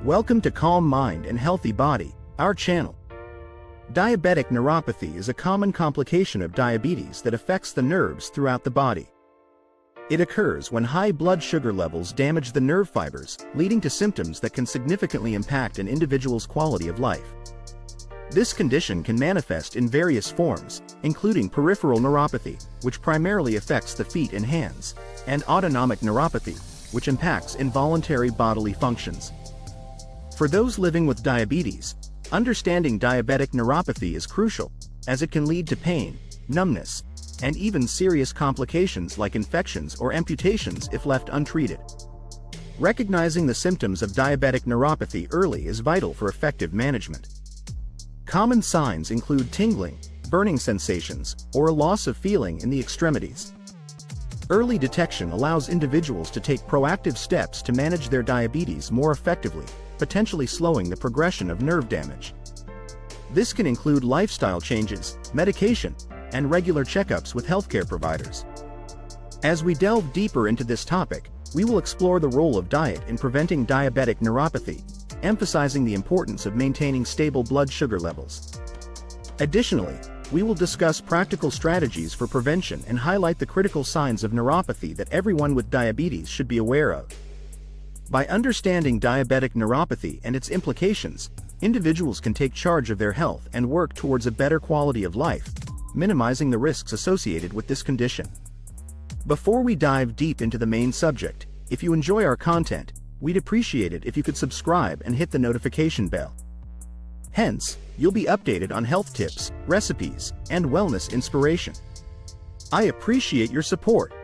Welcome to Calm Mind and Healthy Body, our channel. Diabetic neuropathy is a common complication of diabetes that affects the nerves throughout the body. It occurs when high blood sugar levels damage the nerve fibers, leading to symptoms that can significantly impact an individual's quality of life. This condition can manifest in various forms, including peripheral neuropathy, which primarily affects the feet and hands, and autonomic neuropathy, which impacts involuntary bodily functions. For those living with diabetes, understanding diabetic neuropathy is crucial, as it can lead to pain, numbness, and even serious complications like infections or amputations if left untreated. Recognizing the symptoms of diabetic neuropathy early is vital for effective management. Common signs include tingling, burning sensations, or a loss of feeling in the extremities. Early detection allows individuals to take proactive steps to manage their diabetes more effectively, potentially slowing the progression of nerve damage. This can include lifestyle changes, medication, and regular checkups with healthcare providers. As we delve deeper into this topic, we will explore the role of diet in preventing diabetic neuropathy, emphasizing the importance of maintaining stable blood sugar levels. Additionally, we will discuss practical strategies for prevention and highlight the critical signs of neuropathy that everyone with diabetes should be aware of. By understanding diabetic neuropathy and its implications, individuals can take charge of their health and work towards a better quality of life, minimizing the risks associated with this condition. Before we dive deep into the main subject, if you enjoy our content, we'd appreciate it if you could subscribe and hit the notification bell. Hence, you'll be updated on health tips, recipes, and wellness inspiration. I appreciate your support.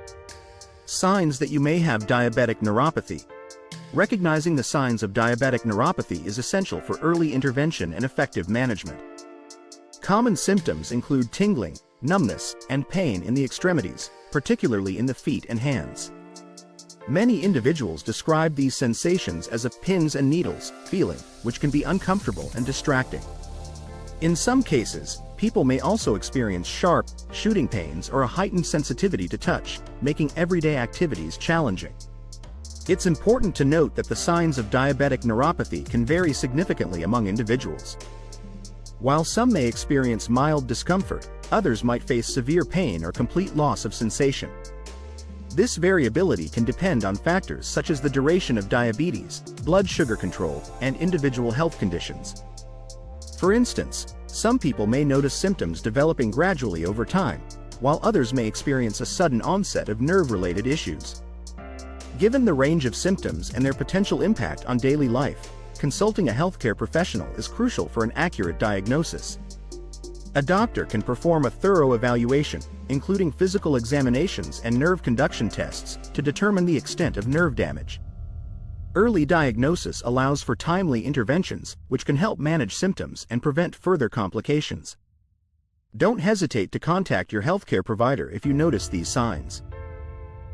Signs that you may have diabetic neuropathy. Recognizing the signs of diabetic neuropathy is essential for early intervention and effective management. Common symptoms include tingling, numbness, and pain in the extremities, particularly in the feet and hands. Many individuals describe these sensations as a pins and needles feeling, which can be uncomfortable and distracting. In some cases, people may also experience sharp, shooting pains or a heightened sensitivity to touch, making everyday activities challenging. It's important to note that the signs of diabetic neuropathy can vary significantly among individuals. While some may experience mild discomfort, others might face severe pain or complete loss of sensation. This variability can depend on factors such as the duration of diabetes, blood sugar control, and individual health conditions. For instance, some people may notice symptoms developing gradually over time, while others may experience a sudden onset of nerve-related issues. Given the range of symptoms and their potential impact on daily life, consulting a healthcare professional is crucial for an accurate diagnosis. A doctor can perform a thorough evaluation, including physical examinations and nerve conduction tests, to determine the extent of nerve damage. Early diagnosis allows for timely interventions, which can help manage symptoms and prevent further complications. Don't hesitate to contact your healthcare provider if you notice these signs.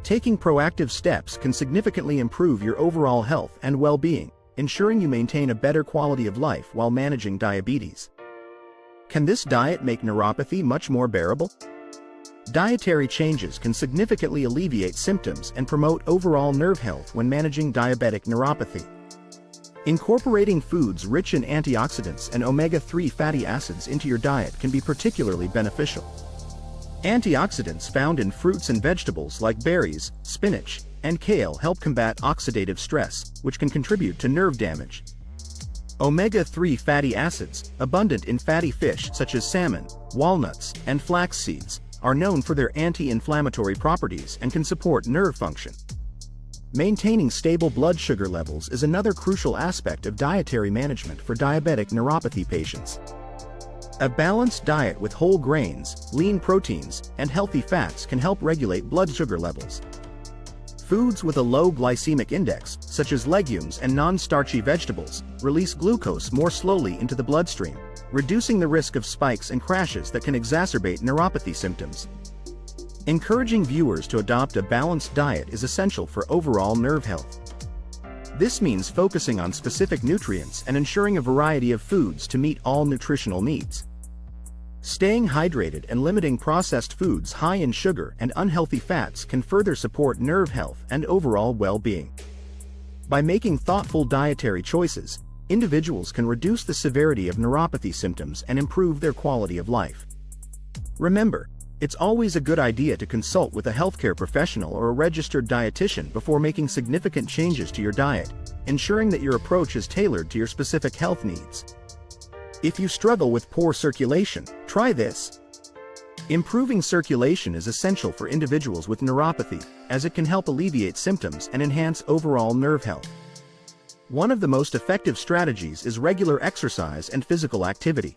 Taking proactive steps can significantly improve your overall health and well-being, ensuring you maintain a better quality of life while managing diabetes. Can this diet make neuropathy much more bearable? Dietary changes can significantly alleviate symptoms and promote overall nerve health when managing diabetic neuropathy. Incorporating foods rich in antioxidants and omega-3 fatty acids into your diet can be particularly beneficial. Antioxidants found in fruits and vegetables like berries, spinach, and kale help combat oxidative stress, which can contribute to nerve damage. Omega-3 fatty acids, abundant in fatty fish such as salmon, walnuts, and flax seeds, are known for their anti-inflammatory properties and can support nerve function. Maintaining stable blood sugar levels is another crucial aspect of dietary management for diabetic neuropathy patients. A balanced diet with whole grains, lean proteins, and healthy fats can help regulate blood sugar levels. Foods with a low glycemic index, such as legumes and non-starchy vegetables, release glucose more slowly into the bloodstream, reducing the risk of spikes and crashes that can exacerbate neuropathy symptoms. Encouraging viewers to adopt a balanced diet is essential for overall nerve health. This means focusing on specific nutrients and ensuring a variety of foods to meet all nutritional needs. Staying hydrated and limiting processed foods high in sugar and unhealthy fats can further support nerve health and overall well-being. By making thoughtful dietary choices, individuals can reduce the severity of neuropathy symptoms and improve their quality of life. Remember, it's always a good idea to consult with a healthcare professional or a registered dietitian before making significant changes to your diet, ensuring that your approach is tailored to your specific health needs. If you struggle with poor circulation, try this. Improving circulation is essential for individuals with neuropathy, as it can help alleviate symptoms and enhance overall nerve health. One of the most effective strategies is regular exercise and physical activity.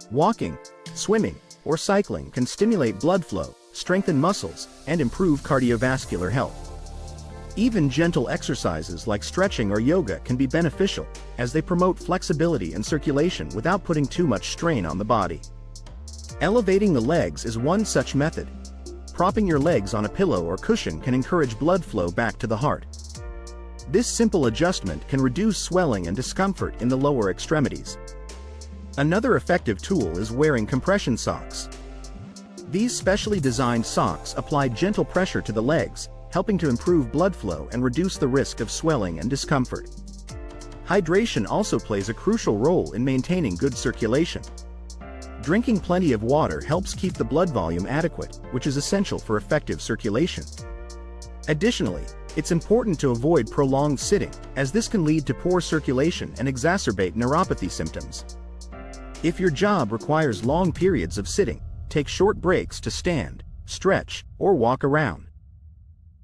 Walking, swimming, or cycling can stimulate blood flow, strengthen muscles, and improve cardiovascular health. Even gentle exercises like stretching or yoga can be beneficial, as they promote flexibility and circulation without putting too much strain on the body. Elevating the legs is one such method. Propping your legs on a pillow or cushion can encourage blood flow back to the heart. This simple adjustment can reduce swelling and discomfort in the lower extremities. Another effective tool is wearing compression socks. These specially designed socks apply gentle pressure to the legs, helping to improve blood flow and reduce the risk of swelling and discomfort. Hydration also plays a crucial role in maintaining good circulation. Drinking plenty of water helps keep the blood volume adequate, which is essential for effective circulation. Additionally, it's important to avoid prolonged sitting, as this can lead to poor circulation and exacerbate neuropathy symptoms. If your job requires long periods of sitting, take short breaks to stand, stretch, or walk around.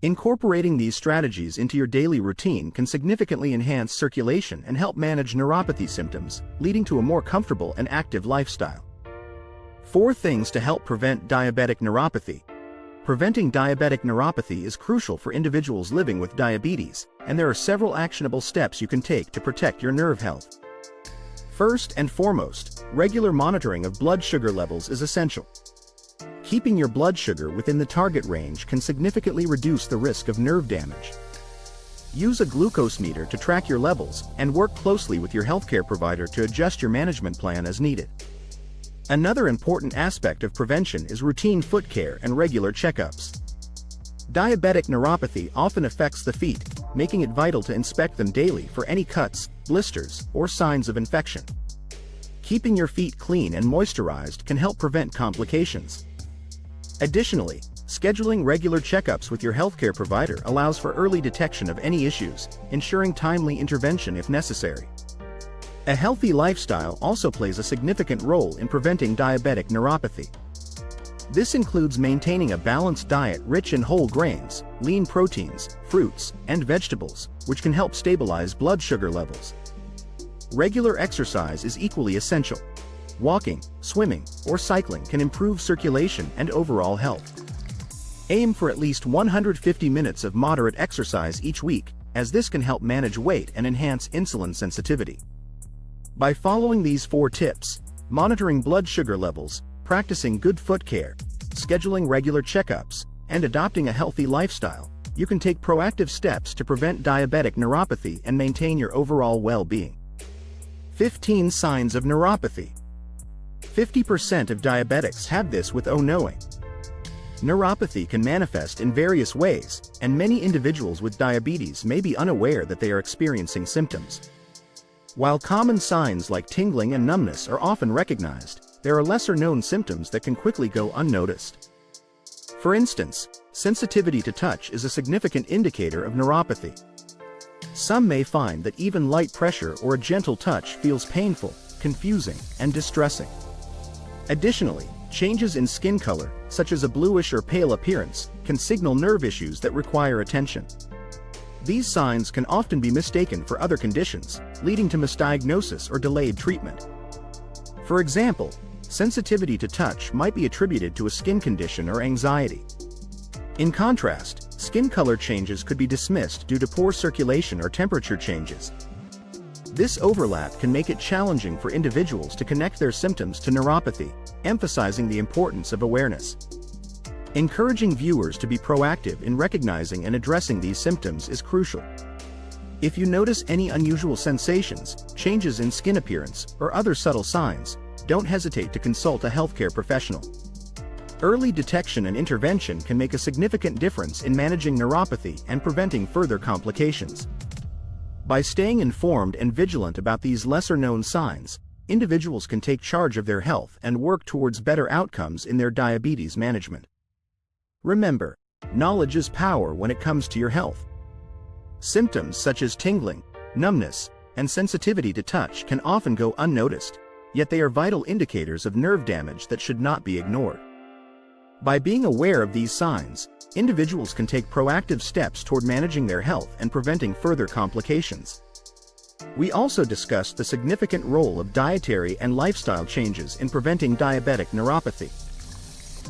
Incorporating these strategies into your daily routine can significantly enhance circulation and help manage neuropathy symptoms, leading to a more comfortable and active lifestyle. 4 things to help prevent diabetic neuropathy. Preventing diabetic neuropathy is crucial for individuals living with diabetes, and there are several actionable steps you can take to protect your nerve health. First and foremost, regular monitoring of blood sugar levels is essential. Keeping your blood sugar within the target range can significantly reduce the risk of nerve damage. Use a glucose meter to track your levels and work closely with your healthcare provider to adjust your management plan as needed. Another important aspect of prevention is routine foot care and regular checkups. Diabetic neuropathy often affects the feet, making it vital to inspect them daily for any cuts, blisters, or signs of infection. Keeping your feet clean and moisturized can help prevent complications. Additionally, scheduling regular checkups with your healthcare provider allows for early detection of any issues, ensuring timely intervention if necessary. A healthy lifestyle also plays a significant role in preventing diabetic neuropathy. This includes maintaining a balanced diet rich in whole grains, lean proteins, fruits, and vegetables, which can help stabilize blood sugar levels. Regular exercise is equally essential. Walking, swimming, or cycling can improve circulation and overall health. Aim for at least 150 minutes of moderate exercise each week, as this can help manage weight and enhance insulin sensitivity. By following these 4 tips, monitoring blood sugar levels, practicing good foot care, scheduling regular checkups, and adopting a healthy lifestyle, you can take proactive steps to prevent diabetic neuropathy and maintain your overall well-being. 15 signs of neuropathy. 50% of diabetics have this without knowing. Neuropathy can manifest in various ways, and many individuals with diabetes may be unaware that they are experiencing symptoms. While common signs like tingling and numbness are often recognized, there are lesser-known symptoms that can quickly go unnoticed. For instance, sensitivity to touch is a significant indicator of neuropathy. Some may find that even light pressure or a gentle touch feels painful, confusing, and distressing. Additionally, changes in skin color, such as a bluish or pale appearance, can signal nerve issues that require attention. These signs can often be mistaken for other conditions, leading to misdiagnosis or delayed treatment. For example, sensitivity to touch might be attributed to a skin condition or anxiety. In contrast, skin color changes could be dismissed due to poor circulation or temperature changes. This overlap can make it challenging for individuals to connect their symptoms to neuropathy, emphasizing the importance of awareness. Encouraging viewers to be proactive in recognizing and addressing these symptoms is crucial. If you notice any unusual sensations, changes in skin appearance, or other subtle signs, don't hesitate to consult a healthcare professional. Early detection and intervention can make a significant difference in managing neuropathy and preventing further complications. By staying informed and vigilant about these lesser-known signs, individuals can take charge of their health and work towards better outcomes in their diabetes management. Remember, knowledge is power when it comes to your health. Symptoms such as tingling, numbness, and sensitivity to touch can often go unnoticed, yet they are vital indicators of nerve damage that should not be ignored. By being aware of these signs, individuals can take proactive steps toward managing their health and preventing further complications. We also discussed the significant role of dietary and lifestyle changes in preventing diabetic neuropathy.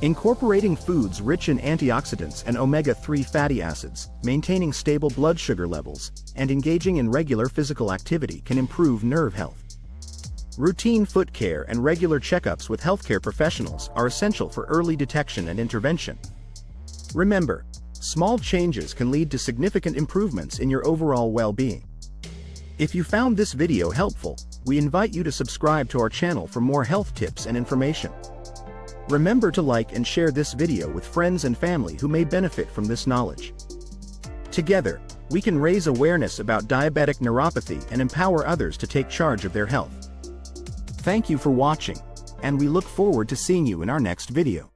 Incorporating foods rich in antioxidants and omega-3 fatty acids, maintaining stable blood sugar levels, and engaging in regular physical activity can improve nerve health. Routine foot care and regular checkups with healthcare professionals are essential for early detection and intervention. Remember, small changes can lead to significant improvements in your overall well-being. If you found this video helpful, we invite you to subscribe to our channel for more health tips and information. Remember to like and share this video with friends and family who may benefit from this knowledge. Together, we can raise awareness about diabetic neuropathy and empower others to take charge of their health. Thank you for watching, and we look forward to seeing you in our next video.